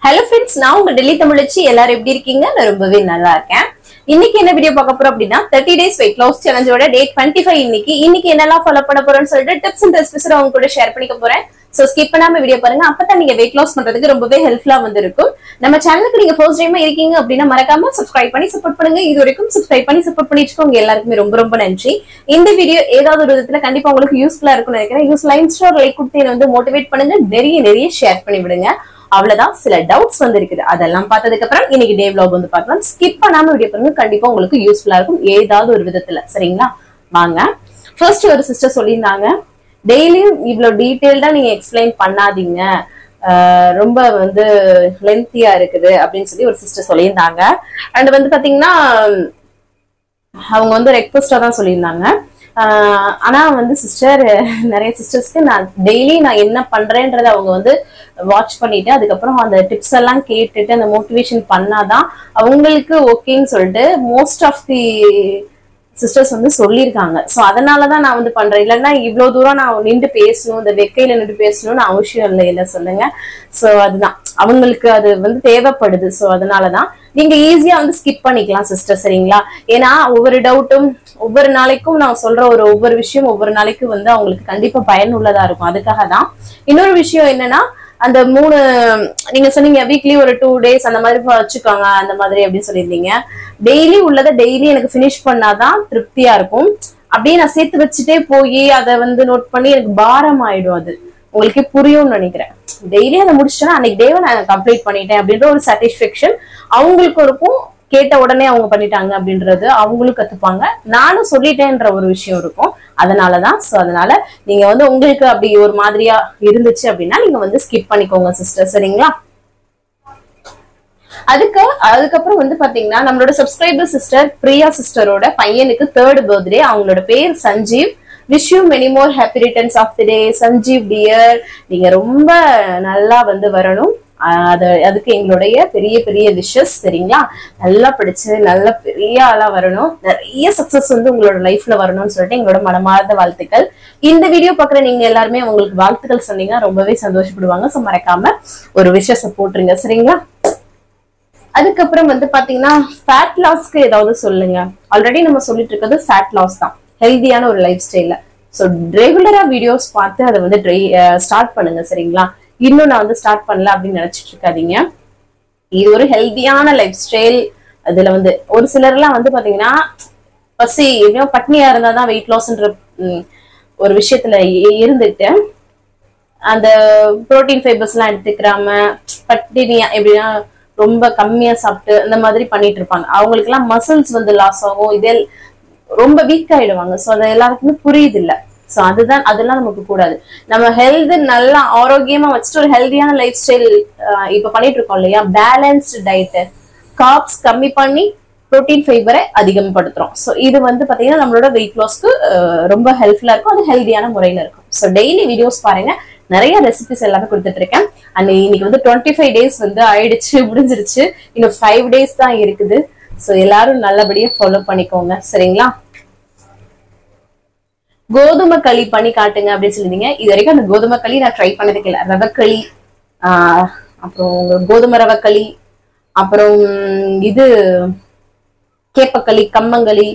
Hello friends, நான் உங்க டெல்லி தமிழச்சி எல்லாரும் எப்படி இருக்கீங்க? நான் ரொம்பவே நல்லா இருக்கேன். இன்னைக்கு என்ன வீடியோ பார்க்க போறோம் அப்படின்னா 30 days weight loss challengeோட டேட் 25 இன்னைக்கு என்னெல்லாம் ஃபாலோ பண்ண போறேன்னு சொல்லிட்டு டிப்ஸ் அண்ட் ரெசிபிஸ் உங்க கூட ஷேர் பண்ணிக்க போறேன். சோ ஸ்கிப் பண்ணாம வீடியோ பாருங்க. அப்பதான் நீங்க weight loss பண்றதுக்கு ரொம்பவே ஹெல்ப்ஃபுல்லா இருக்கும். நம்ம சேனலுக்கு நீங்க ஃபர்ஸ்ட் டைமா இருக்கீங்க அப்படின்னா மறக்காம சப்ஸ்கிரைப் பண்ணி சப்போர்ட் பண்ணுங்க. இது வரைக்கும் சப்ஸ்கிரைப் பண்ணி சப்போர்ட் பண்ணிச்சுக்கோங்க. எல்லாருக்குமே ரொம்ப நன்றி. இந்த வீடியோ ஏதாவது ஒரு விதத்துல கண்டிப்பா உங்களுக்கு யூஸ்ஃபுல்லா இருக்கும்னு நினைக்கிறேன். யூஸ்ஃபுல்லா இன்ஸ்டா லைக் கொடுத்து வந்து மோட்டிவேட் பண்ணுங்க. நிறைய ஷேர் பண்ணி விடுங்க. அவ்வளவுதான், சில டவுட்ஸ் வந்து இருக்குது. அதெல்லாம் பார்த்ததுக்கு அப்புறம் இன்னைக்கு டே vlog வந்து பார்க்கலாம். ஸ்கிப் பண்ணாம வீடியோ பாருங்க, கண்டிப்பா உங்களுக்கு யூஸ்ஃபுல்லா இருக்கும் ஏதாவது ஒரு விதத்துல. சரிங்களா, வாங்க. ஃபர்ஸ்ட் ஒரு சிஸ்டர் சொல்லியிருந்தாங்க, டெய்லியும் இவ்வளவு டீடைல்டா நீங்க எக்ஸ்பிளைன் பண்ணாதீங்க, ரொம்ப வந்து லென்த்தியா இருக்குது அப்படின்னு சொல்லி ஒரு சிஸ்டர் சொல்லியிருந்தாங்க. அண்ட் வந்து பாத்தீங்கன்னா அவங்க வந்து ரெக்வஸ்டா தான் சொல்லியிருந்தாங்க. ஆனா வந்து சிஸ்டர், நிறைய சிஸ்டர்ஸ்க்கு நான் டெய்லி நான் என்ன பண்றேன்றத அவங்க வந்து வாட்ச் பண்ணிட்டு அதுக்கப்புறம் அந்த டிப்ஸ் எல்லாம் கேட்டுட்டு அந்த மோட்டிவேஷன் பண்ணாதான் அவங்களுக்கு ஓகேன்னு சொல்லிட்டு மோஸ்ட் ஆஃப் தி சிஸ்டர்ஸ் வந்து சொல்லியிருக்காங்க. சோ அதனாலதான் நான் வந்து பண்றேன். இல்லைன்னா இவ்வளவு தூரம் நான் நின்று பேசணும், இந்த வெக்கையில நின்று பேசணும்னு அவசியம் இல்லை சொல்லுங்க. சோ அதுதான் அவங்களுக்கு அது வந்து தேவைப்படுது. சோ அதனாலதான் நீங்க ஈஸியா வந்து ஸ்கிப் பண்ணிக்கலாம் சிஸ்டர். சரிங்களா, ஏன்னா ஒவ்வொரு டவுட்டும் ஒவ்வொரு நாளைக்கும் நான் சொல்ற ஒவ்வொரு விஷயம் ஒவ்வொரு நாளைக்கும் வந்து அவங்களுக்கு கண்டிப்பா பயனுள்ளதா இருக்கும். அதுக்காக தான். இன்னொரு விஷயம் என்னன்னா, அந்த 3 நீங்க சொன்னீங்க வீக்லி ஒரு 2 days அந்த மாதிரி வச்சுக்கோங்க அந்த மாதிரி அப்படின்னு சொல்லியிருந்தீங்க. டெய்லி உள்ளதை டெய்லி எனக்கு பினிஷ் பண்ணாதான் திருப்தியா இருக்கும். அப்படியே நான் சேர்த்து வச்சுட்டே போய் அதை வந்து நோட் பண்ணி எனக்கு பாரம் ஆயிடும். அது உங்களுக்கு புரியும்னு நினைக்கிறேன். டெய்லி அதை முடிச்சுட்டேன்னா அன்னைக்கு டேவை நான் கம்ப்ளீட் பண்ணிட்டேன் அப்படின்ற ஒரு சாட்டிஸ்பேக்ஷன் அவங்களுக்கும் இருக்கும். கேட்ட உடனே அவங்க பண்ணிட்டாங்க அப்படின்றது அவங்களும் கத்துப்பாங்க. நானும் சொல்லிட்டேன்ற ஒரு விஷயம் இருக்கும். அதனாலதான். சோ அதனால நீங்க வந்து உங்களுக்கு அப்படி ஒரு மாதிரியா இருந்துச்சு அப்படின்னா நீங்க வந்து ஸ்கிப் பண்ணிக்கோங்க சிஸ்டர். சரிங்களா, அதுக்கப்புறம் வந்து பாத்தீங்கன்னா நம்மளோட சப்ஸ்கிரைபர் சிஸ்டர் பிரியா சிஸ்டரோட பையனுக்கு 3rd பர்த்டே. அவங்களோட பேர் Sanjeev. Wish you many more happy returns of the day Sanjeev dear. நீங்க ரொம்ப நல்லா வந்து வரணும். அதுக்கு எங்களுடைய பெரிய விஷஸ். சரிங்களா, நல்லா படிச்சு நல்ல பெரிய ஆளா வரணும், நிறைய சக்சஸ் வந்து உங்களோட லைஃப்ல வரணும்னு சொல்லிட்டு எங்களோட மனமார்ந்த வாழ்த்துக்கள். இந்த வீடியோ பாக்குற நீங்க எல்லாருமே உங்களுக்கு வாழ்த்துக்கள் சொன்னீங்கன்னா ரொம்பவே சந்தோஷப்படுவாங்க. சோ மறக்காம ஒரு விஷஸ போட்டுருங்க. சரிங்களா, அதுக்கப்புறம் வந்து பாத்தீங்கன்னா ஃபேட் லாஸ்க்கு ஏதாவது சொல்லுங்க. ஆல்ரெடி நம்ம சொல்லிட்டு இருக்கிறது ஃபேட் லாஸ் தான், ஹெல்தியான ஒரு லைஃப் ஸ்டைல்ல. ஸோ ரெகுலரா வீடியோஸ் பார்த்து அதை வந்து ஸ்டார்ட் பண்ணுங்க. சரிங்களா, இன்னும் நான் வந்து ஸ்டார்ட் பண்ணல அப்படின்னு நினைச்சிட்டு இருக்காதீங்க. இது ஒரு ஹெல்தியான லைஃப் ஸ்டைல். அதுல வந்து ஒரு சிலர்லாம் வந்து பாத்தீங்கன்னா பசி பட்னியா இருந்தாதான் வெயிட் லாஸ்ன்ற ஒரு விஷயத்துல இருந்துட்டு அந்த புரோட்டீன் ஃபைபர்ஸ் எல்லாம் எடுத்துக்கிறாம பட்டினியா எப்படின்னா ரொம்ப கம்மியா சாப்பிட்டு அந்த மாதிரி பண்ணிட்டு இருப்பாங்க. அவங்களுக்கு எல்லாம் மசில்ஸ் வந்து லாஸ் ஆகும், இதே ரொம்ப வீக் ஆயிடுவாங்க. சோ அது எல்லாருக்குமே புரியுது இல்ல. சோ அதெல்லாம் நமக்கு கூடாது. நம்ம ஹெல்த் நல்லா ஆரோக்கியமா வச்சுட்டு ஒரு ஹெல்தியான லைஃப் ஸ்டைல் இப்ப பண்ணிட்டு இருக்கோம் இல்லையா. பேலன்ஸ்டு டயட், கார்ப்ஸ் கம்மி பண்ணி புரோட்டீன் ஃபைபரை அதிகப்படுத்துறோம். சோ இது வந்து பாத்தீங்கன்னா நம்மளோட வெயிட் லாஸ்க்கு ரொம்ப ஹெல்ப்ஃபுல்லா இருக்கும். அது ஹெல்தியான முறையில இருக்கும். சோ டெய்லி வீடியோஸ் பாருங்க, நிறைய ரெசிபிஸ் எல்லாமே கொடுத்துட்டு இருக்கேன். அண்ட் இன்னைக்கு வந்து 25 days வந்து ஆயிடுச்சு, முடிஞ்சிருச்சு. இன்னும் 5 days தான் இருக்குது. சோ எல்லாரும் நல்லபடியா ஃபாலோ பண்ணிக்கோங்க. சரிங்களா, கோதுமை களி பண்ணி காட்டுங்க அப்படின்னு சொல்லிருந்தீங்க. இது வரைக்கும் அந்த கோதுமை களி நான் ட்ரை பண்ணதுக்கு இல்லை. ரவக்களி, அப்புறம் கோதுமை ரவக்களி, அப்புறம் இது கேப்பக்களி, கம்மங்களி,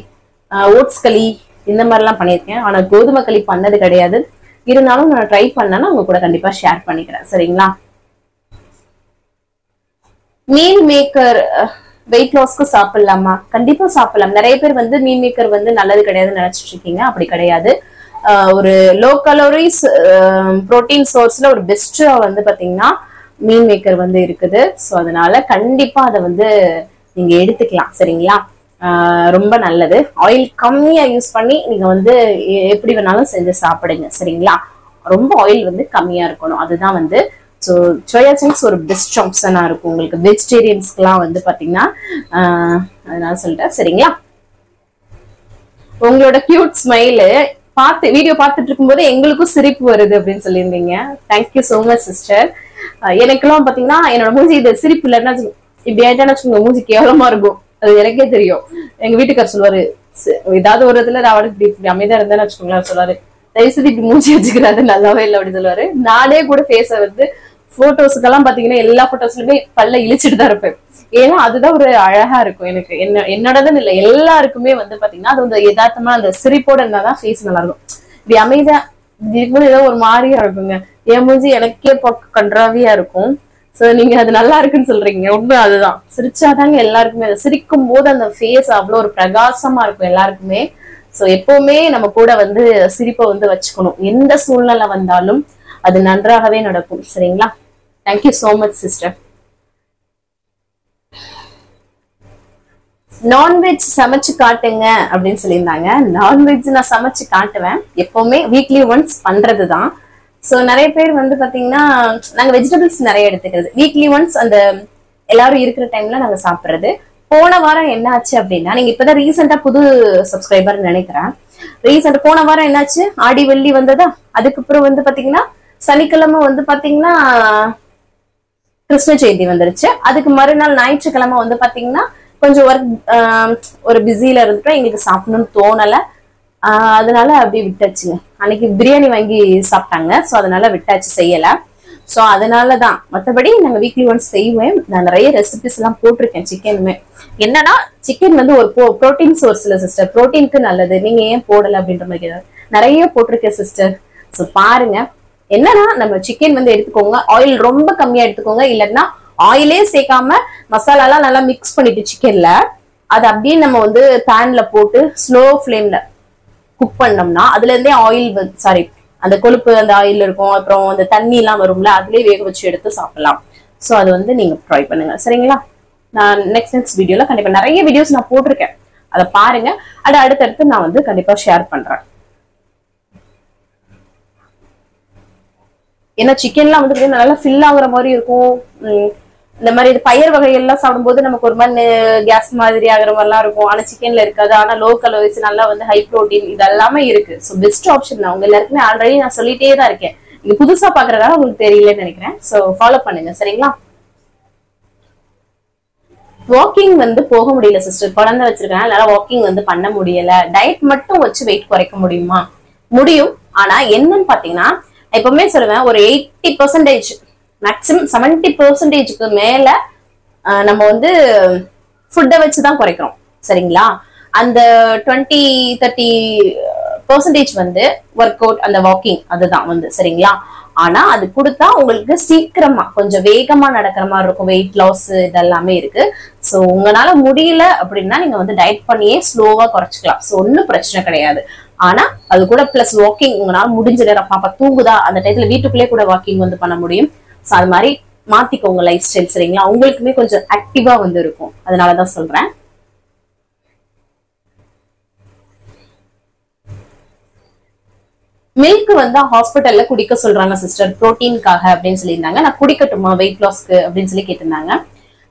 ஓட்ஸ் களி, இந்த மாதிரிலாம் பண்ணியிருக்கேன். ஆனா கோதுமை களி பண்ணது கிடையாது. இருந்தாலும் நான் ட்ரை பண்ணேன்னா உங்க கூட கண்டிப்பா ஷேர் பண்ணிக்கிறேன். சரிங்களா, மீல் மேக்கர் வெயிட் லாஸ்க்கு சாப்பிடலாமா? கண்டிப்பா சாப்பிடலாம். நிறைய பேர் வந்து மீல் மேக்கர் வந்து நல்லது கிடையாதுன்னு நினைச்சிட்டு இருக்கீங்க. அப்படி கிடையாது. ஒரு லோ கலோரிஸ் புரோட்டீன் சோர்ஸ்ல ஒரு பெஸ்டா வந்து பாத்தீங்கன்னா மீல் மேக்கர் வந்து இருக்குது. ஸோ அதனால கண்டிப்பா அதை வந்து நீங்க எடுத்துக்கலாம். சரிங்களா, ரொம்ப நல்லது. ஆயில் கம்மியா யூஸ் பண்ணி நீங்க வந்து எப்படி வேணாலும் செஞ்சு சாப்பிடுங்க. சரிங்களா, ரொம்ப ஆயில் வந்து கம்மியா இருக்கணும். அதுதான் வந்து ஸோ சோயா சங்க்ஸ் ஒரு பெஸ்ட் ஆப்ஷனா இருக்கும் உங்களுக்கு வெஜிடேரியன்ஸ்க்குலாம் வந்து பாத்தீங்கன்னா. அதனால சொல்லிட்டேன். சரிங்களா, உங்களோட கியூட் ஸ்மைலு வீடியோ பார்த்துட்டு இருக்கும் போது எங்களுக்கும் சிரிப்பு வருது அப்படின்னு சொல்லியிருந்தீங்க. Thank you so much sister. எனக்கெல்லாம் பாத்தீங்கன்னா என்னோட மூஞ்சி இது சிரிப்பு இல்லைன்னா இப்படி ஆயிட்டான்னு வச்சுக்கோங்க, மூஞ்சி கேவலமா இருக்கும். அது எனக்கே தெரியும். எங்க வீட்டுக்கார் சொல்லுவாரு, ஏதாவது ஒரு இடத்துல நான் இப்படி அமைதியா இருந்தேன்னு வச்சுக்கோங்களேன், சொல்லுவாரு தயவுசெய்து இப்படி மூஞ்சி வச்சுக்கிறாரு, நல்லாவே இல்லை அப்படின்னு சொல்லுவாரு. நானே கூட ஃபேஸ வந்து போட்டோஸுக்கெல்லாம் பாத்தீங்கன்னா எல்லா போட்டோஸ்லயுமே பல்ல இழிச்சிட்டு தான் இருப்பேன். ஏன்னா அதுதான் ஒரு அழகா இருக்கும் எனக்கு. என்னோடதுன்னு இல்லை, எல்லாருக்குமே வந்து பாத்தீங்கன்னா அது வந்து யதார்த்தமா அந்த சிரிப்போட இருந்தாதான் ஃபேஸ் நல்லா இருக்கும். இப்படி அமைதியா ஏதோ ஒரு மாதிரியா இருக்குங்க. என் மூஞ்சி எனக்கே கன்றாவியா இருக்கும். சோ நீங்க அது நல்லா இருக்குன்னு சொல்றீங்க, உண்மை அதுதான். சிரிச்சாதாங்க எல்லாருக்குமே, சிரிக்கும் போது அந்த ஃபேஸ் அவ்வளவு ஒரு பிரகாசமா இருக்கும் எல்லாருக்குமே. சோ எப்பவுமே நம்ம கூட வந்து சிரிப்பை வந்து வச்சுக்கணும். எந்த சூழ்நிலை வந்தாலும் அது நன்றாகவே நடக்கும். சரிங்களா? Thank you so much sister. Non veg சமைச்சு காட்டுங்க அப்படின்னு சொல்லியிருந்தாங்க. நான்வெஜ் நான் சமைச்சு காட்டுவேன், எப்பவுமே வீக்லி ஒன்ஸ் பண்றதுதான். சோ நிறைய பேர் வந்து பாத்தீங்கன்னா நாங்க வெஜிடபிள்ஸ் நிறைய எடுத்துக்கிறது வீக்லி ஒன்ஸ், அந்த எல்லாரும் இருக்கிற டைம்ல நாங்க சாப்பிடுறது. போன வாரம் என்ன ஆச்சு அப்படின்னா, நீங்க இப்பதான் ரீசெண்டா புது சப்ஸ்கிரைபர் நினைக்கிறேன். ரீசெண்ட் போன வாரம் என்னாச்சு, ஆடி வெள்ளி வந்ததா, அதுக்கப்புறம் வந்து பாத்தீங்கன்னா சனிக்கிழமை வந்து பாத்தீங்கன்னா கிருஷ்ண ஜெயந்தி வந்துருச்சு. அதுக்கு மறுநாள் ஞாயிற்றுக்கிழமை வந்து பாத்தீங்கன்னா கொஞ்சம் ஒர்க் ஒரு பிஸியில இருந்துட்டோம், எங்களுக்கு சாப்பிடணும்னு தோணல. அதனால அப்படி விட்டாச்சுங்க. அன்னைக்கு பிரியாணி வாங்கி சாப்பிட்டாங்க, சோ அதனால விட்டாச்சு, செய்யல. சோ அதனாலதான். மற்றபடி நாங்க வீக்லி ஒன்ஸ் செய்வேன். நான் நிறைய ரெசிபிஸ் எல்லாம் போட்டிருக்கேன். சிக்கனுமே என்னன்னா, சிக்கன் வந்து ஒரு புரோட்டீன் சோர்ஸ் இல்ல சிஸ்டர், புரோட்டீனுக்கு நல்லது. நீங்க ஏன் போடல அப்படின்ற மாதிரி நிறைய போட்டிருக்கேன் சிஸ்டர். சோ பாருங்க. என்னன்னா, நம்ம சிக்கன் வந்து எடுத்துக்கோங்க, ஆயில் ரொம்ப கம்மியா எடுத்துக்கோங்க. இல்லைன்னா ஆயிலே சேர்க்காம மசாலா எல்லாம் நல்லா மிக்ஸ் பண்ணிட்டு சிக்கன்ல அது அப்படியே நம்ம வந்து பேன்ல போட்டு ஸ்லோ ஃபிளேம்ல குக் பண்ணோம்னா அதுல இருந்தே ஆயில் சாரி அந்த கொழுப்பு அந்த ஆயில் இருக்கும், அப்புறம் அந்த தண்ணி எல்லாம் வரும்ல, அதுலயே வேக வச்சு எடுத்து சாப்பிடலாம். சோ அது வந்து நீங்க ட்ரை பண்ணுங்க. சரிங்களா? நான் நெக்ஸ்ட் வீடியோல கண்டிப்பா நிறைய வீடியோஸ் நான் போட்டிருக்கேன், அதை பாருங்க. அடுத்தடுத்து நான் வந்து கண்டிப்பா ஷேர் பண்றேன். ஏன்னா சிக்கன்லாம் வந்து நல்லா ஃபில் ஆகுற மாதிரி இருக்கும். இந்த மாதிரி பயிர் வகைகள்லாம் சாப்பிடும்போது நமக்கு ஒரு மாதிரி கேஸ் மாதிரி ஆகுற மாதிரிலாம் இருக்கும். ஆனா சிக்கன்ல இருக்காது. ஆனா லோ கலோரிஸ், நல்லா வந்து ஹை ப்ரோட்டீன், இது எல்லாமே இருக்கு. ஸோ பெஸ்ட் ஆப்ஷன் தான். உங்க எல்லாருக்குமே ஆல்ரெடி நான் சொல்லிட்டே தான் இருக்கேன். நீங்க புதுசா பாக்குறதால உங்களுக்கு தெரியலன்னு நினைக்கிறேன். ஸோ ஃபாலோ பண்ணுங்க. சரிங்களா? வாக்கிங் வந்து போக முடியல சிஸ்டர், குழந்தை வச்சிருக்கேன், அதனால வாக்கிங் வந்து பண்ண முடியல. டயட் மட்டும் வச்சு வெயிட் குறைக்க முடியுமா? முடியும். ஆனா என்னன்னு பாத்தீங்கன்னா, எப்பவுமே சொல்லுவேன், ஒரு 80% மேக்சிமம் 70%க்கு மேல நம்ம வந்து ஃபுட்டை வச்சுதான் குறைக்கிறோம். சரிங்களா? அந்த 20-30% வந்து ஒர்க் அவுட், அந்த வாக்கிங், அதுதான் வந்து. சரிங்களா? ஆனா அது கொடுத்தா உங்களுக்கு சீக்கிரமா கொஞ்சம் வேகமா நடக்கிற மாதிரி இருக்கும். வெயிட் லாஸ் இதெல்லாமே இருக்கு. சோ உங்களால முடியல அப்படின்னா நீங்க வந்து டயட் பண்ணியே ஸ்லோவா குறைச்சிக்கலாம். சோ ஒன்னும் பிரச்சனை கிடையாது. ஆனா அது கூட பிளஸ் வாக்கிங் உங்களால முடிஞ்ச நேரம், பாப்பா தூங்குதா அந்த டயத்துல வீட்டுக்குள்ளே கூட வாக்கிங் வந்து பண்ண முடியும். சோ அது மாதிரி மாத்திக்கோங்க லைஃப் ஸ்டைல். சரிங்களா? உங்களுக்குமே கொஞ்சம் ஆக்டிவா வந்து இருக்கும். அதனாலதான் சொல்றேன். மில்க் வந்து ஹாஸ்பிட்டல்ல குடிக்க சொல்றாங்க சிஸ்டர், புரோட்டீனுக்காக அப்படின்னு சொல்லியிருந்தாங்க. நான் குடிக்கட்டுமா வெயிட் லாஸ்க்கு அப்படின்னு சொல்லி கேட்டிருந்தாங்க.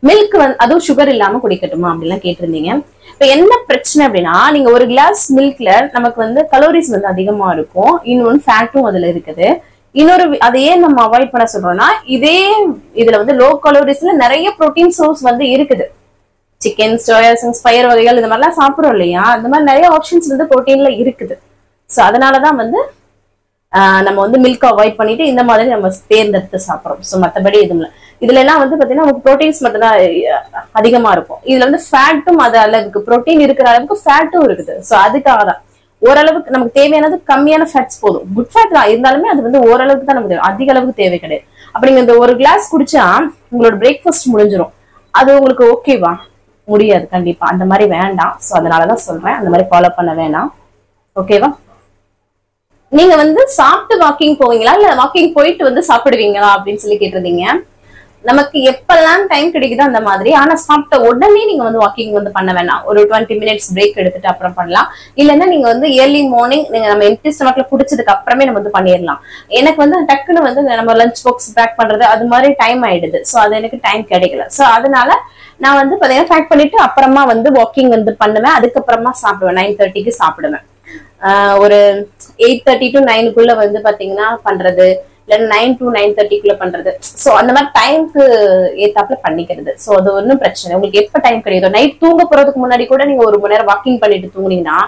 மில்க் வந்து அதுவும் சுகர் இல்லாம குடிக்கட்டுமா அப்படின்லாம் கேட்டிருந்தீங்க. இப்ப என்ன பிரச்சனை அப்படின்னா, நீங்க ஒரு கிளாஸ் மில்க்ல நமக்கு வந்து கலோரிஸ் வந்து அதிகமா இருக்கும், இன்னொன்னு ஃபேட்டும் அதுல இருக்குது. இன்னொரு அதையே நம்ம அவாய்ட் பண்ண சொல்றோம்னா, இதே இதுல வந்து லோ கலோரிஸ்ல நிறைய புரோட்டீன் சோர்ஸ் வந்து இருக்குது. சிக்கன், சோயா சங்ஸ், பயிர் வகைகள், இந்த மாதிரிலாம் சாப்பிடுறோம் இல்லையா, அந்த மாதிரி நிறைய ஆப்ஷன்ஸ் வந்து புரோட்டீன்ல இருக்குது. சோ அதனாலதான் வந்து நம்ம வந்து மில்க் அவாய்ட் பண்ணிட்டு இந்த மாதிரி நம்ம தேர்ந்தெடுத்து சாப்பிடுறோம். சோ மத்தபடி எதுவும் இதுல எல்லாம் வந்து பாத்தீங்கன்னா நமக்கு ப்ரோட்டீன்ஸ் மட்டும் தான் அதிகமா இருக்கும். இதுல வந்து ஃபேட்டும் அது அளவுக்கு, புரோட்டீன் இருக்கிற அளவுக்கு ஃபேட்டும் இருக்குது. சோ அதுக்காக தான் ஓரளவுக்கு நமக்கு தேவையானது கம்மியான ஃபேட்ஸ் போதும். குட் ஃபேட் தான் இருந்தாலுமே அது வந்து ஓரளவுக்கு தான் நமக்கு அதிக அளவுக்கு தேவை கிடையாது. அப்படி நீங்க இந்த ஒரு கிளாஸ் குடிச்சா உங்களோட பிரேக்ஃபாஸ்ட் முடிஞ்சிடும். அது உங்களுக்கு ஓகேவா? முடியாது கண்டிப்பா. அந்த மாதிரி வேண்டாம். சோ அதனாலதான் சொல்றேன், அந்த மாதிரி ஃபாலோ பண்ண வேணாம். ஓகேவா? நீங்க வந்து சாப்பிட்டு வாக்கிங் போவீங்களா, இல்ல வாக்கிங் போயிட்டு வந்து சாப்பிடுவீங்களா அப்படின்னு சொல்லி கேட்டிருந்தீங்க. நமக்கு எப்பெல்லாம் டைம் கிடைக்குதோ அந்த மாதிரி. ஆனா சாப்பிட்ட உடனே நீங்க வந்து வாக்கிங் வந்து பண்ண வேணாம். ஒரு 20 minutes பிரேக் எடுத்துட்டு அப்புறம் பண்ணலாம். இல்லைன்னா நீங்க வந்து ஏர்லி மார்னிங் நீங்க நம்ம எம்டி ஸ்டமக்ல குடிச்சதுக்கு அப்புறமே நம்ம வந்து பண்ணிடலாம். எனக்கு வந்து டக்குன்னு வந்து நம்ம லஞ்ச் பாக்ஸ் பேக் பண்றது அது மாதிரி டைம் ஆயிடுது. சோ அது எனக்கு டைம் கிடைக்கல. சோ அதனால நான் வந்து பாத்தீங்கன்னா பேக் பண்ணிட்டு அப்புறமா வந்து வாக்கிங் வந்து பண்ணுவேன். அதுக்கப்புறமா சாப்பிடுவேன். 9:30க்கு சாப்பிடுவேன். ஒரு 8:30 to 9க்குள்ள வந்து பாத்தீங்கன்னா பண்றது, இல்ல 9 to 9:30க்குள்ள பண்றது. சோ அந்த மாதிரி டைம்க்கு ஏத்தாப்புல பண்ணிக்கிறது. சோ அது ஒன்னும் பிரச்சனை. உங்களுக்கு எப்ப டைம் கிடைக்குதோ, நைட் தூங்க போறதுக்கு முன்னாடி கூட நீங்க ஒரு மணி நேரம் வாக்கிங் பண்ணிட்டு தூங்குனீங்கன்னா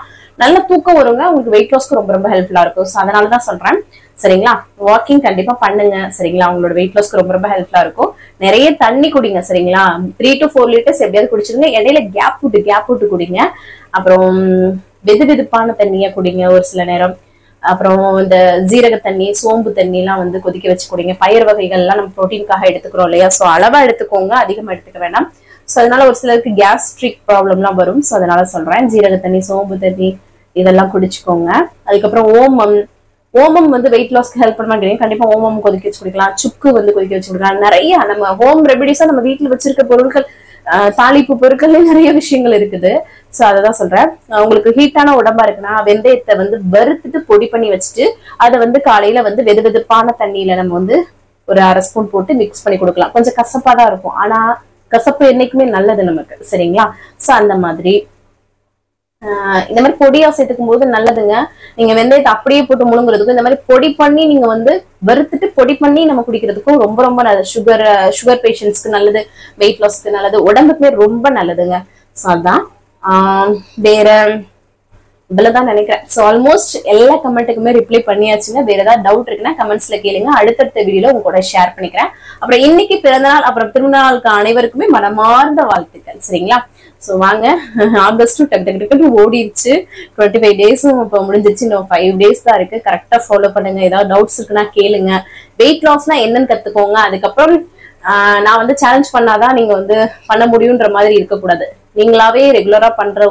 நல்ல தூக்கம் வருங்க. உங்களுக்கு வெயிட் லாஸ்க்கு ரொம்ப ரொம்ப ஹெல்ப்ஃபுல்லா இருக்கும். சோ அதனாலதான் சொல்றேன். சரிங்களா. வாக்கிங் கண்டிப்பா பண்ணுங்க சரிங்களா. உங்களோட வெயிட் லாஸ்க்கு ரொம்ப ரொம்ப ஹெல்ப்ஃபுல்லா இருக்கும். நிறைய தண்ணி குடிங்க சரிங்களா. 3 to 4 liters எப்படியாவது குடிச்சிருங்க. இடையில கேப் விட்டு குடிங்க. அப்புறம் வெது வெதுப்பான தண்ணியா குடிங்க ஒரு சில நேரம். அப்புறம் இந்த ஜீரக தண்ணி, சோம்பு தண்ணி எல்லாம் வந்து கொதிக்க வச்சு குடிங்க. பயிர் வகைகள் எல்லாம் நம்ம ப்ரோட்டீனுக்காக எடுத்துக்கிறோம் இல்லையா. ஸோ அளவா எடுத்துக்கோங்க, அதிகமா எடுத்துக்க வேண்டாம். ஸோ அதனால ஒரு சிலருக்கு கேஸ்ட்ரிக் ப்ராப்ளம் எல்லாம் வரும். ஸோ அதனால சொல்றேன், ஜீரக தண்ணி, சோம்பு தண்ணி இதெல்லாம் குடிச்சுக்கோங்க. அதுக்கப்புறம் ஓமம் வந்து வெயிட் லாஸ்க்கு ஹெல்ப் பண்ண மாட்டேங்க. கண்டிப்பா ஓமம் கொதிக்க வச்சு குடிக்கலாம். சுக்கு வந்து கொதிக்க வச்சு குடிக்கலாம். நிறைய நம்ம ஹோம் ரெமிடிஸா நம்ம வீட்டுல வச்சிருக்க பொருட்கள், தாளிப்பு பொருட்கள்ல நிறைய விஷயங்கள் இருக்குது. சோ அததான் சொல்றேன். உங்களுக்கு ஹீட்டான உடம்பா இருக்குன்னா வெந்தயத்தை வந்து வறுத்துட்டு பொடி பண்ணி வச்சுட்டு அதை வந்து காலையில வந்து வெது வெதுப்பான தண்ணியில நம்ம வந்து ஒரு 1/2 ஸ்பூன் போட்டு மிக்ஸ் பண்ணி கொடுக்கலாம். கொஞ்சம் கசப்பாதான் இருக்கும், ஆனா கசப்பு என்னைக்குமே நல்லது நமக்கு சரிங்களா. சோ அந்த மாதிரி இந்த மாதிரி பொடியா சேர்த்துக்கும் போது நல்லதுங்க. நீங்க வெந்தயத்தை அப்படியே போட்டு முழுங்குறதுக்கும் இந்த மாதிரி பொடி பண்ணி நீங்க வந்து வறுத்துட்டு பொடி பண்ணி நம்ம குடிக்கிறதுக்கும் ரொம்ப ரொம்ப நல்லது. சுகர் பேஷண்ட்ஸ்க்கு நல்லது, வெயிட் லாஸ்க்கு நல்லது, உடம்புக்குமே ரொம்ப நல்லதுங்க. ஸோ அதான் வேற இவ்வளவுதான் நினைக்கிறேன். ஸோ ஆல்மோஸ்ட் எல்லா கமெண்ட்டுக்குமே ரிப்ளை பண்ணியாச்சுங்க. வேற ஏதாவது டவுட் இருக்குன்னா கமெண்ட்ஸ்ல கேளுங்க, அடுத்தடுத்த வீடியோல உங்க கூட ஷேர் பண்ணிக்கிறேன். அப்புறம் இன்னைக்கு பிறந்தநாள் அப்புறம் திருநாளுக்கு அனைவருக்குமே மனமார்ந்த வாழ்த்துக்கள் சரிங்களா. ஸோ வாங்க, ஆகஸ்டும் டக்கு ஓடிடுச்சு. 25 டேஸும் இப்போ முடிஞ்சிருச்சு. இன்னும் 5 days தான் இருக்கு. கரெக்டா ஃபாலோ பண்ணுங்க. ஏதாவது டவுட்ஸ் இருக்குன்னா கேளுங்க. வெயிட் லாஸ்னா என்னன்னு கத்துக்கோங்க. அதுக்கப்புறம் நான் வந்து சேலஞ்ச் பண்ணாதான் நீங்க வந்து பண்ண முடியுன்ற மாதிரி இருக்கக்கூடாது. நீங்களாவே ரெகுலரா பண்ற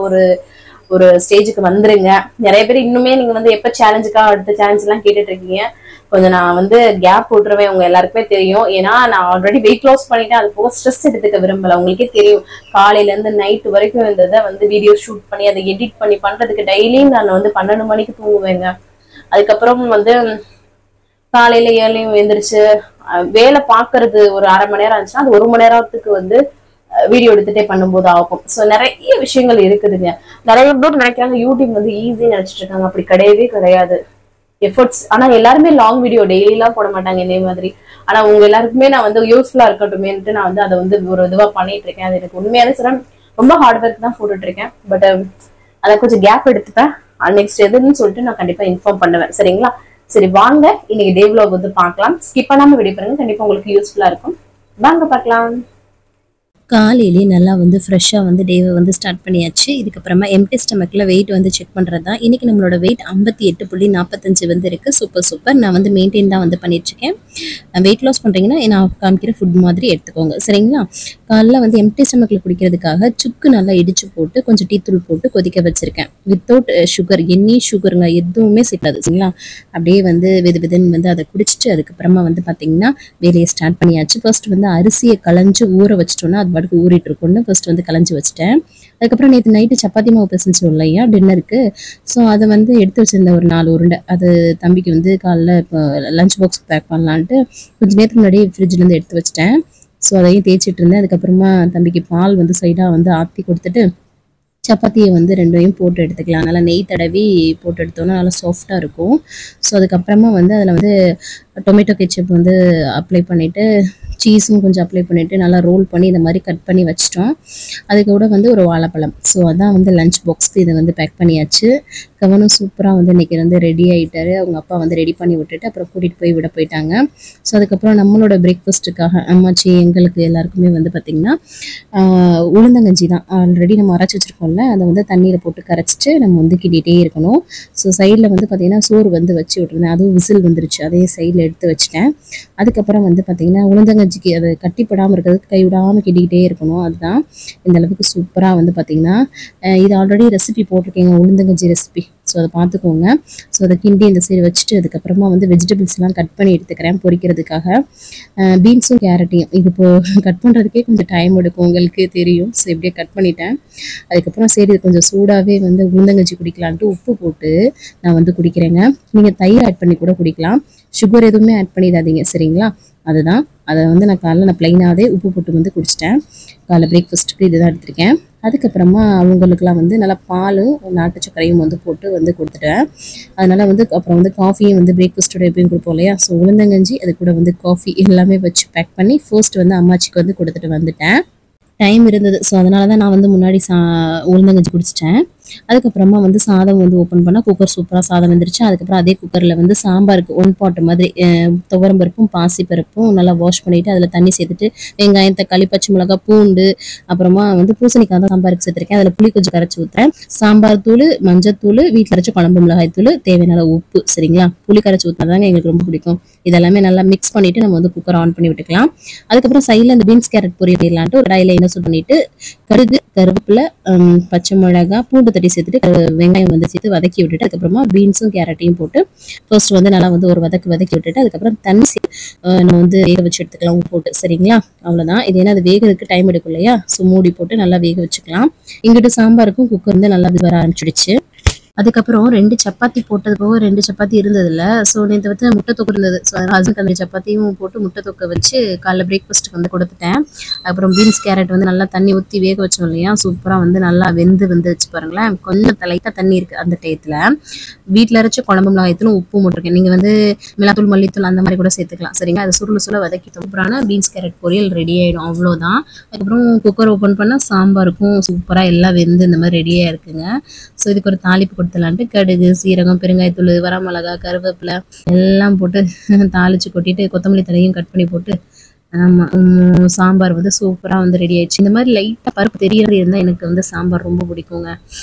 ஒரு ஸ்டேஜுக்கு வந்துருங்க. நிறைய பேர் இன்னுமே நீங்க வந்து எப்ப சேலஞ்சுக்கா அடுத்த சேலஞ்ச் எல்லாம் கேட்டுட்டு இருக்கீங்க. கொஞ்சம் நான் வந்து கேப் போட்டுருவேன், உங்க எல்லாருக்குமே தெரியும். ஏன்னா நான் ஆல்ரெடி வெயிட் லாஸ் பண்ணிட்டேன். அது போக ஸ்ட்ரெஸ் எடுத்துக்க விரும்பல. உங்களுக்கே தெரியும், காலையில இருந்து நைட் வரைக்கும் இந்த இதை வந்து வீடியோ ஷூட் பண்ணி அதை எடிட் பண்ணி பண்றதுக்கு டெய்லியும் நான் வந்து 12 மணிக்கு தூங்குவேங்க. அதுக்கப்புறம் வந்து காலையில 7 எழுந்திரிச்சு வேலை பாக்குறது ஒரு 1/2 மணி நேரம் இருந்துச்சுன்னா அது 1 மணி நேரத்துக்கு வந்து வீடியோ எடுத்துட்டே பண்ணும்போது ஆகும். ஸோ நிறைய விஷயங்கள் இருக்குதுங்க. நிறைய பேர் நினைக்கிறாங்க யூடியூப் வந்து ஈஸின்னு நினைச்சிட்டு இருக்காங்க. அப்படி கிடையவே கிடையாது. எஃபர்ட்ஸ். ஆனா எல்லாருமே லாங் வீடியோ டெய்லி எல்லாம் போட மாட்டாங்க இதே மாதிரி. ஆனா உங்க எல்லாருக்குமே நான் வந்து யூஸ்ஃபுல்லா இருக்கட்டுமேன்ட்டு நான் வந்து அதை வந்து ஒரு இதுவா பண்ணிட்டு இருக்கேன். அது எனக்கு உண்மையான சொல்றேன், ரொம்ப ஹார்ட் ஒர்க் தான் போட்டுட்டு இருக்கேன். பட் அதை கொஞ்சம் கேப் எடுத்துப்பேன். நெக்ஸ்ட் எதுன்னு சொல்லிட்டு நான் கண்டிப்பா இன்ஃபார்ம் பண்ணுவேன் சரிங்களா. சரி வாங்க, இன்னைக்கு டே vlog வந்து பார்க்கலாம். ஸ்கிப் பண்ணாம வீடியோ பாருங்க, கண்டிப்பா உங்களுக்கு யூஸ்ஃபுல்லா இருக்கும். வாங்க பார்க்கலாம். காலையிலே நல்லா வந்து ஃப்ரெஷ்ஷாக வந்து டேவை வந்து ஸ்டார்ட் பண்ணியாச்சு. இதுக்கப்புறமா எம்டி ஸ்டமக்கில் வெயிட் வந்து செக் பண்ணுறது தான். இன்றைக்கி நம்மளோட வெயிட் 58.45 வந்து இருக்குது. சூப்பர். நான் வந்து மெயின்டைன் தான் வந்து பண்ணிட்டுருக்கேன். வெயிட் லாஸ் பண்ணுறீங்கன்னா நான் காமிக்கிற ஃபுட் மாதிரி எடுத்துக்கோங்க சரிங்களா. காலைல வந்து எம்டி ஸ்டமக்கில் குடிக்கிறதுக்காக சுக்கு நல்லா இடித்து போட்டு கொஞ்சம் டீ தூள் போட்டு கொதிக்க வச்சுருக்கேன். வித்தவுட் சுகர், எனி சுகருங்க எதுவுமே சேர்க்காது சரிங்களா. அப்படியே வந்து வெதுன்னு வந்து அதை குடிச்சிட்டு அதுக்கப்புறமா வந்து பார்த்திங்கன்னா வேலையை ஸ்டார்ட் பண்ணியாச்சு. ஃபர்ஸ்ட் வந்து அரிசியை களைஞ்சு ஊற வச்சிட்டோன்னா அது பாட்டுக்கு ஊறிட்டு இருக்கும்னு ஃபர்ஸ்ட் வந்து களைஞ்சு வச்சுட்டேன். அதுக்கப்புறம் நேற்று நைட்டு சப்பாத்தி மாவு பிசைஞ்சோம் இல்லையா டின்னருக்கு. ஸோ அதை வந்து எடுத்து வச்சிருந்தேன் ஒரு 4 உருண்டை. அது தம்பிக்கு வந்து காலைல இப்போ லஞ்ச் பாக்ஸ் பேக் பண்ணலான்ட்டு கொஞ்சம் நேரத்துக்கு முன்னாடி ஃப்ரிட்ஜ்லேருந்து எடுத்து வச்சிட்டேன். ஸோ அதையும் தேய்ச்சிட்டு இருந்தேன். அதுக்கப்புறமா தம்பிக்கு பால் வந்து சைடாக வந்து ஆற்றி கொடுத்துட்டு சப்பாத்தியை வந்து 2ஐயும் போட்டு எடுத்துக்கலாம். நல்லா நெய் தடவி போட்டு எடுத்தோன்னா நல்லா சாஃப்டாக இருக்கும். ஸோ அதுக்கப்புறமா வந்து அதில் வந்து டொமேட்டோ கெச்சப் வந்து அப்ளை பண்ணிவிட்டு சீஸும் கொஞ்சம் அப்ளை பண்ணிவிட்டு நல்லா ரோல் பண்ணி இந்த மாதிரி கட் பண்ணி வச்சிட்டோம். அதுக்கு கூட வந்து ஒரு வாழைப்பழம். ஸோ அதான் வந்து லஞ்ச் பாக்ஸ்க்கு இதை வந்து பேக் பண்ணியாச்சு. கவனம் சூப்பராக வந்து இன்றைக்கி வந்து ரெடி ஆகிட்டாரு. அவங்க அப்பா வந்து ரெடி பண்ணி விட்டுட்டு அப்புறம் கூட்டிகிட்டு போய் விட போயிட்டாங்க. ஸோ அதுக்கப்புறம் நம்மளோட பிரேக்ஃபாஸ்ட்டுக்காக அம்மாச்சி எங்களுக்கு எல்லாருக்குமே வந்து பார்த்திங்கன்னா உளுந்தங்கஞ்சி தான் ஆல்ரெடி நம்ம அரைச்சி வச்சுருக்கோம்ல, அதை வந்து தண்ணியில் போட்டு கரைச்சிட்டு நம்ம வந்து கிண்டிகிட்டே இருக்கணும். ஸோ சைடில் வந்து பார்த்திங்கன்னா சோறு வந்து வச்சு விட்டுருந்தேன். அதுவும் விசில் வந்துருச்சு, அதையே சைடில் எடுத்து வச்சுட்டேன். அதுக்கப்புறம் வந்து பார்த்திங்கன்னா உளுந்தங்கஞ்சிக்கு அதை கட்டிப்படாமல் இருக்கிறதுக்கு கைவிடாமல் கிண்டிக்கிட்டே இருக்கணும். அதுதான் இந்த அளவுக்கு சூப்பராக வந்து பார்த்திங்கன்னா இது ஆல்ரெடி ரெசிபி போட்டிருக்கேங்க, உளுந்தங்கஞ்சி ரெசிபி. ஸோ அதை பார்த்துக்கோங்க. ஸோ அதை கிண்டி இந்த சைடு வச்சுட்டு அதுக்கப்புறமா வந்து வெஜிடபிள்ஸ்லாம் கட் பண்ணி எடுத்துக்கிறேன் பொரிக்கிறதுக்காக. பீன்ஸும் கேரட்டையும் இது இப்போது கட் பண்ணுறதுக்கே கொஞ்சம் டைம் எடுக்கும், உங்களுக்கு தெரியும். ஸோ இப்படியே கட் பண்ணிட்டேன். அதுக்கப்புறம் சரி இது கொஞ்சம் சூடாகவே வந்து உளுந்தங்கஞ்சி குடிக்கலான்ட்டு உப்பு போட்டு நான் வந்து குடிக்கிறேங்க. நீங்கள் தயிர் ஆட் பண்ணி கூட குடிக்கலாம். சுகர் எதுவுமே ஆட் பண்ணிடாதீங்க சரிங்களா. அதுதான் அதை வந்து நான் காலைல ப்ளைனாகவே உப்பு போட்டு வந்து குடிச்சிட்டேன். காலைல பிரேக்ஃபாஸ்ட்டுக்கு இதுதான் எடுத்திருக்கேன். அதுக்கப்புறமா அவங்களுக்குலாம் வந்து நல்லா பால் நாட்டு சக்கரையும் வந்து போட்டு வந்து கொடுத்துட்டேன். அதனால் வந்து அப்புறம் வந்து காஃபியும் வந்து பிரேக்ஃபாஸ்ட்டோட எப்பயும் கொடுப்போம் இல்லையா. ஸோ உளுந்தங்கஞ்சி அது கூட வந்து காஃபி எல்லாமே வச்சு பேக் பண்ணி ஃபர்ஸ்ட் வந்து அம்மாச்சிக்கு வந்து கொடுத்துட்டு வந்துட்டேன். டைம் இருந்தது. ஸோ அதனால தான் நான் வந்து முன்னாடி உளுந்தங்கஞ்சி குடிச்சிட்டேன். அதுக்கப்புறமா வந்து சாதம் வந்து ஓப்பன் பண்ணால் குக்கர் சூப்பராக சாதம் வந்துருச்சு. அதுக்கப்புறம் அதே குக்கரில் வந்து சாம்பாருக்கு ஒன் பாட் மாதிரி துவரம் பருப்பும் பாசி பருப்பும் நல்லா வாஷ் பண்ணிவிட்டு அதில் தண்ணி சேர்த்துட்டு வெங்காயம் தக்காளி பச்சை மிளகாய் பூண்டு அப்புறமா வந்து பூசணிக்காய் தான் சாம்பாருக்கு சேர்த்துருக்கேன். அதில் புளி கொஞ்சம் கரைச்சி ஊற்றுறேன். சாம்பார் தூள் மஞ்சத்தூள் வீட்டில் அரைச்ச குழம்பு மிளகாய் தூள் தேவையான உப்பு. சரிங்களா, புளி கரைச்சி ஊற்றினாதாங்க எங்களுக்கு ரொம்ப பிடிக்கும். இதெல்லாமே நல்லா மிக்ஸ் பண்ணிட்டு நம்ம வந்து குக்கர் ஆன் பண்ணி விட்டுக்கலாம். அதுக்கப்புறம் சைடில் இந்த பீன்ஸ் கேரட் பொரியலான்ட்டு ஒரு கடாயில் எண்ணெய் சூடு பண்ணிட்டு கடுகு கருவேப்பிலை பச்சை மிளகாய் பூண்டு தட்டி சேர்த்துட்டு வெங்காயம் வந்து சேர்த்து வதக்கி விட்டுட்டு அதுக்கப்புறமா பீன்ஸும் கேரட்டையும் போட்டு ஃபர்ஸ்ட் வந்து நல்லா வந்து ஒரு வதக்கி விட்டுட்டு அதுக்கப்புறம் தண்ணி நம்ம வந்து வேக வச்சு எடுத்துக்கலாம் உப்பு போட்டு. சரிங்களா, அவ்வளோதான். இது ஏன்னா அது வேகிறதுக்கு டைம் எடுக்கும் இல்லையா, ஸோ மூடி போட்டு நல்லா வேக வச்சுக்கலாம். இங்கிட்டு சாம்பாருக்கும் குக்கர் வந்து நல்லா வர ஆரம்பிச்சிடுச்சு. அதுக்கப்புறம் 2 சப்பாத்தி போட்டது போக 2 சப்பாத்தி இருந்ததில்ல. ஸோ நேற்று வந்து முட்டை தொக்கு இருந்தது. ஸோ ஹஸ்பண்ட் அந்த சப்பாத்தியும் போட்டு முட்டை தொக்கை வச்சு காலைல பிரேக்ஃபாஸ்ட்டுக்கு வந்து கொடுத்துட்டேன். அப்புறம் பீன்ஸ் கேரட் வந்து நல்லா தண்ணி ஊற்றி வேக வச்சோம் இல்லையா, சூப்பராக வந்து நல்லா வந்துச்சு பாருங்களேன். கொஞ்சம் லைட்டாக தண்ணி இருக்குது அந்த டயத்தில். வீட்டில் அரைச்ச குழம்பு மிளகாயத்தூளும் உப்பு போட்டிருக்கேன். நீங்கள் வந்து மிளகாத்தூள் மல்லித்தூள் அந்த மாதிரி கூட சேர்த்துக்கலாம். சரிங்களா, அது சுருள வதக்கி சூப்பரான பீன்ஸ் கேரட் பொரியல் ரெடி ஆகிடும். அவ்வளோதான். அதுக்கப்புறம் குக்கர் ஓப்பன் பண்ணால் சாம்பாருக்கும் சூப்பராக எல்லாம் இந்த மாதிரி ரெடியாக இருக்குங்க. ஸோ இதுக்கு ஒரு தாளிப்பு கொடுத்துலான்ட்டு கடுகு சீரகம் பெருங்காயத்தூள் வரமிளகா கருவேப்பிலை எல்லாம் போட்டு தாளித்து கொட்டிட்டு கொத்தமல்லி தழையும் கட் பண்ணி போட்டு சாம்பார் வந்து சூப்பராக வந்து ரெடி ஆயிடுச்சு. இந்த மாதிரி லைட்டாக பருப்பு தெரியறது இருந்தால் எனக்கு வந்து சாம்பார் ரொம்ப பிடிக்குங்க.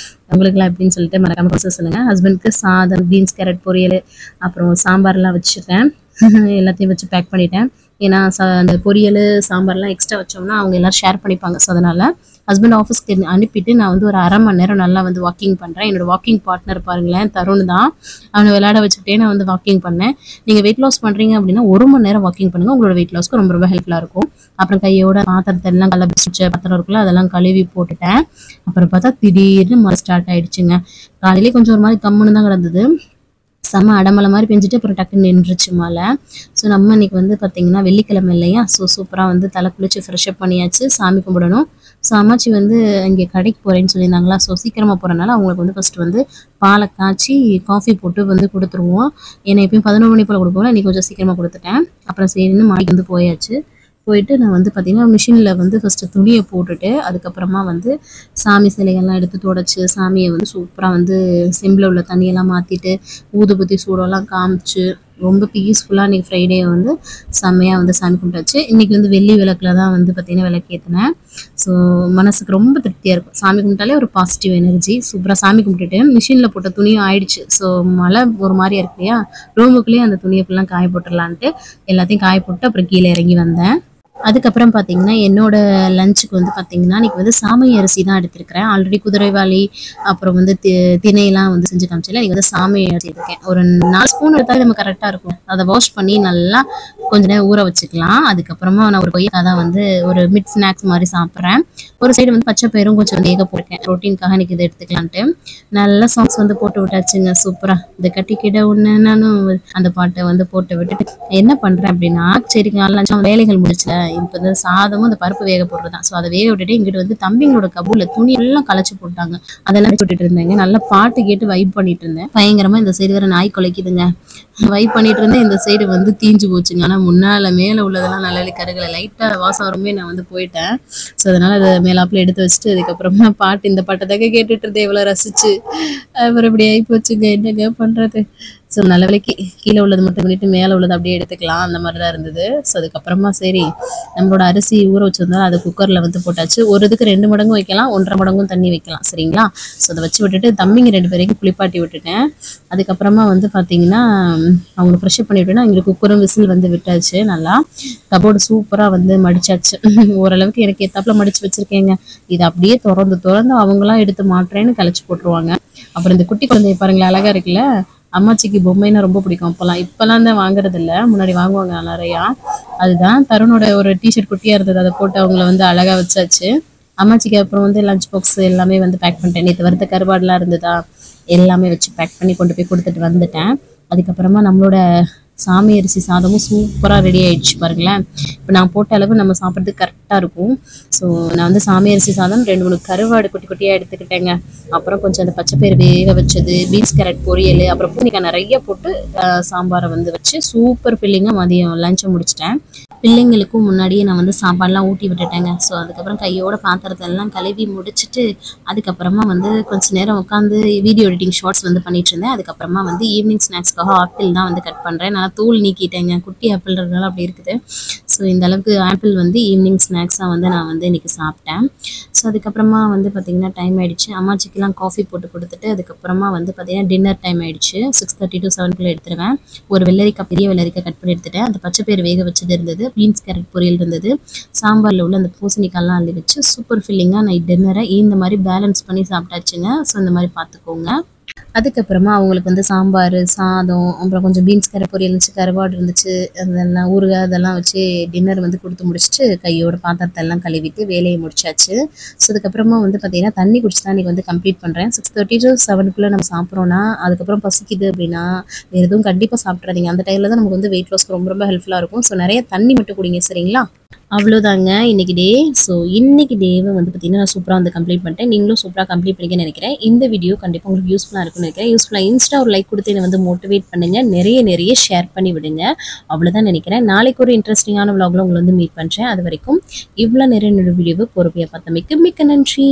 உங்களுக்குலாம் எப்படின்னு சொல்லிட்டு மறக்காம ப்ராசஸ் சொல்லுங்கள். ஹஸ்பண்டுக்கு சாதம் பீன்ஸ் கேரட் பொரியல் அப்புறம் சாம்பார்லாம் வச்சுட்டேன். எல்லாத்தையும் வச்சு பேக் பண்ணிட்டேன். ஏன்னா அந்த பொரியல் சாம்பார்லாம் எக்ஸ்ட்ரா வச்சோம்னா அவங்க எல்லோரும் ஷேர் பண்ணிப்பாங்க. ஸோ அதனால் ஹஸ்பண்ட் ஆஃபீஸ்க்கு அனுப்பிட்டு நான் வந்து ஒரு 1/2 மணி நேரம் நல்லா வந்து வாக்கிங் பண்ணுறேன். என்னோடய வாக்கிங் பார்ட்னர் பாருங்களேன், தருண் தான். அவனை விளையாட வச்சுக்கிட்டே நான் வந்து வாக்கிங் பண்ணேன். நீங்கள் வெயிட் லாஸ் பண்ணுறீங்க அப்படின்னா 1 மணி நேரம் வாக்கிங் பண்ணுங்கள். உங்களோட வெயிட் லாஸ்க்கு ரொம்ப ரொம்ப ஹெல்ப்ஃபுல்லாக இருக்கும். அப்புறம் கையோட பாத்திரத்தை எல்லாம் கலப்பிச்சு பாத்திரம் இருக்குல்ல அதெல்லாம் கழுவி போட்டுட்டேன். அப்புறம் பார்த்தா திடீர்னு மழை ஸ்டார்ட் ஆகிடுச்சுங்க. காலையிலே கொஞ்சம் ஒரு மாதிரி கம்முன்னு தான் கிடந்தது. செம்ம அடமலை மாதிரி பெஞ்சிட்டு அப்புறம் டக்குன்னு நின்றுச்சு மழை. ஸோ நம்ம இன்னைக்கு வந்து பார்த்தீங்கன்னா வெள்ளிக்கிழமை இல்லையா, ஸோ சூப்பராக வந்து தலை குளிச்சு ஃப்ரெஷ்அப் பண்ணியாச்சு. சாமி கும்பிடணும். ஸோ அம்மாச்சி வந்து இங்கே கடைக்கு போகிறேன்னு சொல்லியிருந்தாங்களா, ஸோ சீக்கிரமாக போகிறனால அவங்களுக்கு வந்து ஃபஸ்ட்டு வந்து பாலை காய்ச்சி காஃபி போட்டு வந்து கொடுத்துருவோம். ஏன்னா எப்பயும் 11 மணி போல் கொடுப்போம். இன்றைக்கி கொஞ்சம் சீக்கிரமாக கொடுத்துட்டேன். அப்புறம் சரின்னு மாடிக்கு வந்து போயாச்சு. போயிட்டு நான் வந்து பார்த்திங்கன்னா மிஷினில் வந்து ஃபஸ்ட்டு துணியை போட்டுட்டு அதுக்கப்புறமா வந்து சாமி சிலைகள்லாம் எடுத்து துடைச்சி சாமியை வந்து சூப்பராக வந்து செம்பில் உள்ள தண்ணியெல்லாம் மாற்றிட்டு ஊதுபத்தி சூடெல்லாம் காமிச்சு ரொம்ப பீஸ்ஃபுல்லாக இன்றைக்கி ஃப்ரைடே வந்து செம்மையாக வந்து சாமி கும்பிட்டாச்சு. இன்றைக்கி வந்து வெள்ளி விளக்கில் தான் வந்து பார்த்திங்கன்னா விளக்கேற்றினேன். ஸோ மனசுக்கு ரொம்ப திருப்தியாக இருக்கும். சாமி கும்பிட்டாலே ஒரு பாசிட்டிவ் எனர்ஜி. சூப்பராக சாமி கும்பிட்டுட்டு மிஷினில் போட்ட துணியும் ஆயிடுச்சு. ஸோ மழை ஒரு மாதிரியா இருக்கு இல்லையா, ரூமுக்குள்ளேயே அந்த துணியை ஃபுல்லாக காய போட்டுடலான்ட்டு எல்லாத்தையும் காய போட்டு அப்புறம் கீழே இறங்கி வந்தேன். அதுக்கப்புறம் பார்த்தீங்கன்னா என்னோட லஞ்சுக்கு வந்து பார்த்தீங்கன்னா இன்றைக்கி வந்து சாமை அரிசி தான் எடுத்துருக்கிறேன். ஆல்ரெடி குதிரைவாளி அப்புறம் வந்து திணையெல்லாம் வந்து செஞ்சு காமிச்சில இன்றைக்கி வந்து சாமை அரிசி எடுத்துருக்கேன். ஒரு 4 ஸ்பூன் எடுத்தாலே நம்ம கரெக்டாக இருக்கும். அதை வாஷ் பண்ணி நல்லா கொஞ்ச நேரம் ஊற வச்சுக்கலாம். அதுக்கப்புறமா நான் ஒரு கொய்யா தான் வந்து ஒரு மிட் ஸ்நாக்ஸ் மாதிரி சாப்பிட்றேன். ஒரு சைடு வந்து பச்சை பயிரும் கொஞ்சம் வேக போட்டிருக்கேன். ப்ரோட்டீனுக்காக இன்றைக்கி இதை எடுத்துக்கலான்ட்டு நல்லா சாங்ஸ் வந்து போட்டு விட்டாச்சுங்க. சூப்பராக இந்த கட்டிக்கிட ஒன்று நானும் அந்த பாட்டை வந்து போட்டு விட்டுட்டு என்ன பண்ணுறேன் அப்படின்னா சரிங்க லஞ்சம் வேலைகள் முடிச்சல இப்போ இந்த சாதமும் இந்த பருப்பு வேக போடுறது தான். ஸோ அதை வேக விட்டுட்டு இங்கிட்டு வந்து தம்பிங்களோட கபூரில் துணி எல்லாம் களைச்சி போட்டாங்க. அதெல்லாம் விட்டுட்டு இருந்தேங்க. நல்லா பாட்டு கேட்டு வைப் பண்ணிட்டு இருந்தேன். பயங்கரமாக இந்த சைடு வேறு நாய் குலைக்குதுங்க. வைப் பண்ணிட்டு இருந்தேன். இந்த சைடு வந்து தீஞ்சு போச்சுங்க. ஆனால் முன்னால் மேலே உள்ளதெல்லாம் நல்ல கருகலை லைட்டாக வாசம் வருமே நான் வந்து போயிட்டேன். ஸோ அதனால் அதை மேலாப்பில் எடுத்து வச்சுட்டு அதுக்கப்புறமா பாட்டு இந்த பாட்டை தக்க கேட்டுட்டு இருந்தேன் எவ்வளோ ரசிச்சு. அப்புறம் இப்படி ஆகி போச்சுங்க. என்னங்க பண்ணுறது. ஸோ நல்ல வேலைக்கு கீழே உள்ளது மட்டும் பண்ணிட்டு மேலே உள்ளது அப்படியே எடுத்துக்கலாம் அந்த மாதிரி தான் இருந்தது. ஸோ அதுக்கப்புறமா சரி நம்மளோட அரிசி ஊற வச்சிருந்தாலும் அது குக்கரில் வந்து போட்டாச்சு. ஒரு இதுக்கு 2 மடங்கும் வைக்கலாம் 1.5 மடங்கும் தண்ணி வைக்கலாம். சரிங்களா, ஸோ அதை வச்சு விட்டுட்டு தம்பிங்க 2 பேரையும் குளிப்பாட்டி விட்டுட்டேன். அதுக்கப்புறமா வந்து பார்த்தீங்கன்னா அவங்க ஃப்ரெஷ்அப் பண்ணி விட்டுனா எங்களுக்கு குக்கரும் விசில் வந்து விட்டாச்சு. நல்லா கபோர்டு சூப்பராக வந்து மடிச்சாச்சு. ஓரளவுக்கு எனக்கு ஏத்தாப்புல மடிச்சு வச்சிருக்கேங்க. இதை அப்படியே திறந்து அவங்களாம் எடுத்து மாட்டுறேன்னு கழிச்சு போட்டுருவாங்க. அப்புறம் இந்த குட்டி குழந்தைய பாருங்களேன் அழகா இருக்குல்ல. அம்மாச்சிக்கு பொம்மைன்னா ரொம்ப பிடிக்கும். இப்போலாம் தான் வாங்குறது இல்லை, முன்னாடி வாங்குவாங்க நிறையா. அதுதான் தருணோட ஒரு டிஷர்ட் குட்டியாக இருந்தது, அதை போட்டு அவங்கள வந்து அழகாக வச்சாச்சு. அம்மாச்சிக்கு அப்புறம் வந்து லஞ்ச் பாக்ஸ் எல்லாமே வந்து பேக் பண்ணிட்டேன். நேற்று வறுத்த கருவாடுலாம் இருந்ததா எல்லாமே வச்சு பேக் பண்ணி கொண்டு போய் கொடுத்துட்டு வந்துட்டேன். அதுக்கப்புறமா நம்மளோட சாமி அரிசி சாதமும் சூப்பராக ரெடி ஆயிடுச்சு பாருங்களேன். இப்போ நான் போட்ட அளவு நம்ம சாப்பிட்றதுக்கு கரெக்டாக இருக்கும். ஸோ நான் வந்து சாமி அரிசி சாதம் 2-3 கருவாடு குட்டி குட்டியாக எடுத்துக்கிட்டேங்க. அப்புறம் கொஞ்சம் அந்த பச்சைப்பயிறு வேக வச்சது பீன்ஸ் கேரட் பொரியல் அப்புறம் பூனிக்காய் நிறைய போட்டு சாம்பாரை வந்து வச்சு சூப்பர் ஃபில்லிங்காக மதியம் லஞ்சை முடிச்சிட்டேன். பிள்ளைங்களுக்கும் முன்னாடியே நான் வந்து சாப்பாடுலாம் ஊட்டி விட்டுட்டேங்க. ஸோ அதுக்கப்புறம் கையோட பாத்திரத்தெல்லாம் கழுவி முடிச்சுட்டு அதுக்கப்புறமா வந்து கொஞ்ச நேரம் உட்காந்து வீடியோ எடிட்டிங் ஷார்ட்ஸ் வந்து பண்ணிட்டு இருந்தேன். அதுக்கப்புறமா வந்து ஈவினிங் ஸ்நாக்ஸ்க்காக ஆப்பிள் தான் வந்து கட் பண்ணுறேன். நல்லா தூள் நீக்கிட்டேங்க, குட்டி ஆப்பிள் இருந்தாலும் அப்படி இருக்குது. ஸோ இந்த அளவுக்கு ஆப்பிள் வந்து ஈவினிங் ஸ்நாக்ஸாக வந்து நான் வந்து இன்றைக்கி சாப்பிட்டேன். ஸோ அதுக்கப்புறமா வந்து பார்த்திங்கன்னா டைம் ஆகிடுச்சு. அம்மாச்சிக்கெலாம் காஃபி போட்டு கொடுத்துட்டு அதுக்கப்புறமா வந்து பார்த்திங்கன்னா டின்னர் டைம் ஆகிடுச்சு. 6:30 to 7 எடுத்துருவேன். ஒரு வெள்ளரிக்காய், பெரிய வெள்ளரிக்காய் கட் பண்ணி எடுத்துட்டேன். அந்த பச்சை பயிறு வேக வச்சது இருந்தது, பீன்ஸ் கேரட் பொரியல் இருந்தது, சாம்பாரில் உள்ள அந்த பூசணிக்காய்லாம் அள்ளி வச்சு சூப்பர் ஃபில்லிங்காக நைட் டின்னரை இந்த மாதிரி பேலன்ஸ் பண்ணி சாப்பிட்டாச்சுங்க. ஸோ இந்த மாதிரி பார்த்துக்கோங்க. அதுக்கப்புறமா அவங்களுக்கு வந்து சாம்பார், சாதம், அப்புறம் கொஞ்சம் பீன்ஸ் கேரட் பொரியல் இருந்துச்சு, கருவாடு இருந்துச்சு, அதெல்லாம் ஊறுகாய் அதெல்லாம் வச்சு டின்னர் வந்து கொடுத்து முடிச்சுட்டு கையோட பாத்திரத்தை எல்லாம் கழுவிட்டு வேலையை முடிச்சாச்சு. ஸோ அதுக்கப்புறமா வந்து பார்த்திங்கன்னா தண்ணி குடிச்சு தான் இன்றைக்கி வந்து கம்ப்ளீட் பண்ணுறேன். 6:30 to 7 நம்ம சாப்பிட்றோன்னா அதுக்கப்புறம் பசிக்குது அப்படின்னா வேறு எதுவும் கண்டிப்பாக சாப்பிட்றாதீங்க. அந்த டைமில் தான் நமக்கு வந்து வெயிட் லாஸ்க்கு ரொம்ப ரொம்ப ஹெல்ப்ஃபுல்லாக இருக்கும். ஸோ நிறைய தண்ணி மட்டும் குடிங்க, சரிங்களா? அவ்வளோதாங்க இன்னைக்கு டே. ஸோ இன்னைக்கு டேவை வந்து பார்த்திங்கன்னா நான் சூப்பராக வந்து கம்ப்ளீட் பண்ணிட்டேன். நீங்களும் சூப்பராக கம்ப்ளீட் பண்ணிக்கன்னு நினைக்கிறேன். இந்த வீடியோ கண்டிப்பாக உங்களுக்கு யூஸ்ஃபுல்லாக இருக்கும்னு நினைக்கிறேன். யூஸ்ஃபுல்லாக இன்ஸ்டா ஒரு லைக் கொடுத்து என்னை வந்து மோட்டிவேட் பண்ணுங்கள், நிறைய ஷேர் பண்ணி விடுங்க. அவ்வளோதான் நினைக்கிறேன். நாளைக்கு ஒரு இன்ட்ரெஸ்டிங்கான vlogல உங்களை வந்து மீட் பண்ணுறேன். அது வரைக்கும் இவ்வளோ நிறைய வீடியோவை பொறுமையாக பார்த்தமைக்கு மிக்க நன்றி.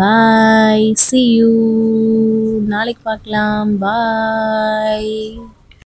பாய், see you. நாளைக்கு பார்க்கலாம். பாய்.